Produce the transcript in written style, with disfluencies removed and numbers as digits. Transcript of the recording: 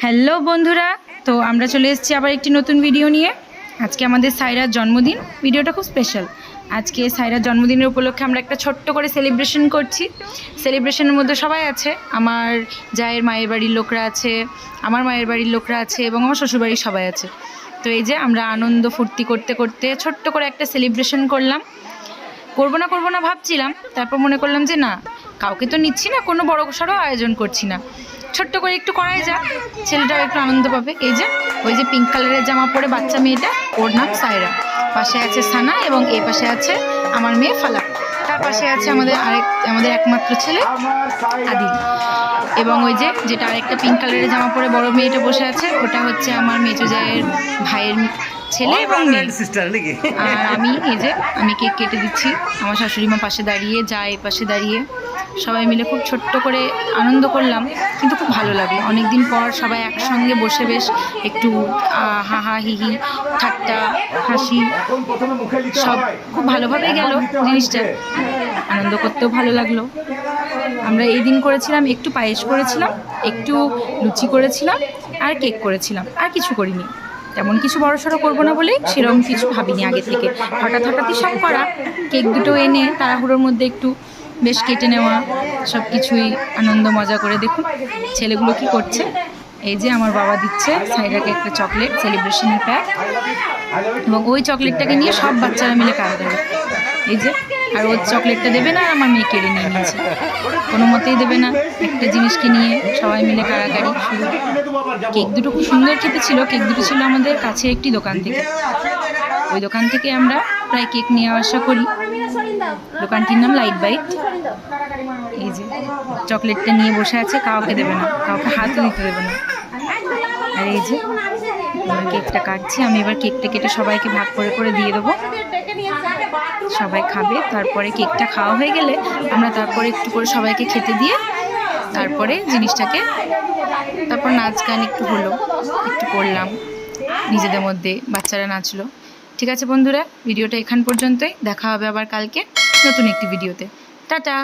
Hello বন্ধুরা, তো আমরা চলে এসেছি আবার একটি নতুন ভিডিও নিয়ে। আজকে আমাদের সাইরার জন্মদিন। ভিডিওটা খুব স্পেশাল। আজকে সাইরার জন্মদিনের উপলক্ষে আমরা একটা ছোট্ট করে সেলিব্রেশন করছি। সেলিব্রেশনের মধ্যে সবাই আছে, আমার জায়ের মায়ের বাড়ির লোকরা আছে, আমার মায়ের বাড়ির লোকরা আছে এবং আমার শ্বশুরবাড়ির সবাই আছে। তো এই যে আমরা আনন্দ ফুর্তি করতে করতে ছোট্ট করে একটা সেলিব্রেশন করলাম। করবো না ভাবছিলাম, তারপর মনে করলাম যে না, কাউকে তো নিচ্ছি না, কোনো বড় সড়ো আয়োজন করছি না, ছোট্ট করে একটু করাই যাক, ছেলেটাও একটু আনন্দ পাবে। এই যে ওই যে পিঙ্ক কালারের জামা পরে বাচ্চা মেয়েটা, ওর নাম সায়রা। পাশে আছে সানা এবং এই পাশে আছে আমার মেয়ে ফালাক। তার পাশে আছে আমাদের একমাত্র ছেলে আদিল। এবং ওই যে যেটা আরেকটা পিঙ্ক কালারের জামা পরে বড় মেয়েটা বসে আছে, ওটা হচ্ছে আমার মেজো জায়ের ভাইয়ের ছেলে এবং মেয়ে। আর আমি কেক কেটে দিচ্ছি, আমার শাশুড়ি মা পাশে দাঁড়িয়ে, যা এই পাশে দাঁড়িয়ে, সবাই মিলে খুব ছোট্ট করে আনন্দ করলাম। কিন্তু খুব ভালো লাগে, অনেকদিন পর সবাই একসঙ্গে বসে বেশ একটু হাহা হিহি ঠাট্টা হাসি সব খুব ভালোভাবেই গেল জিনিসটা। আনন্দ করতেও ভালো লাগলো। আমরা এই দিন করেছিলাম একটু পায়েস করেছিলাম, একটু লুচি করেছিলাম আর কেক করেছিলাম, আর কিছু করিনি। তেমন কিছু বড়সড় করবো না বলেই সেরকম কিছু ভাবিনি আগে থেকে। হঠাৎই সব করা, কেক দুটো এনে তাড়াহুড়োর মধ্যে একটু বেশ কেটে নেওয়া, সব কিছুই আনন্দ মজা করে। দেখুন ছেলেগুলো কি করছে। এই যে আমার বাবা দিচ্ছে সাইরাকে একটা চকলেট, সেলিব্রেশনের প্যাক, এবং ওই চকলেটটাকে নিয়ে সব বাচ্চারা মিলে কাড়াকাড়ি। এই যে আর ওর চকলেটটা দেবে না, আমার মেয়ে কেড়ে নিয়ে নিয়েছে, কোনো মতেই দেবে না। একটা জিনিসকে নিয়ে সবাই মিলে কাড়াকাড়ি শুরু। কেক দুটো খুব সুন্দর খেতে ছিল। কেক দুটো ছিল আমাদের কাছে একটি দোকান থেকে, ওই দোকান থেকে আমরা প্রায় কেক নিয়ে আসা করি। দোকানটির নাম লাইট বাইট। এই যে চকলেটটা নিয়ে বসে আছে, কাউকে দেবে না, কাউকে হাতও দিতে দেবে না। আর এই যে কেকটা কাটছি আমি, এবার কেকটা কেটে সবাইকে ভাগ করে করে দিয়ে দেবো, সবাই খাবে। তারপরে কেকটা খাওয়া হয়ে গেলে আমরা তারপরে একটু করে সবাইকে খেতে দিয়ে তারপরে জিনিসটাকে, তারপর নাচ গান একটু হলো, একটু করলাম নিজেদের মধ্যে, বাচ্চারা নাচলো। ঠিক আছে বন্ধুরা, ভিডিওটা এখান পর্যন্তই। দেখা হবে আবার কালকে নতুন একটি ভিডিওতে। টাটা।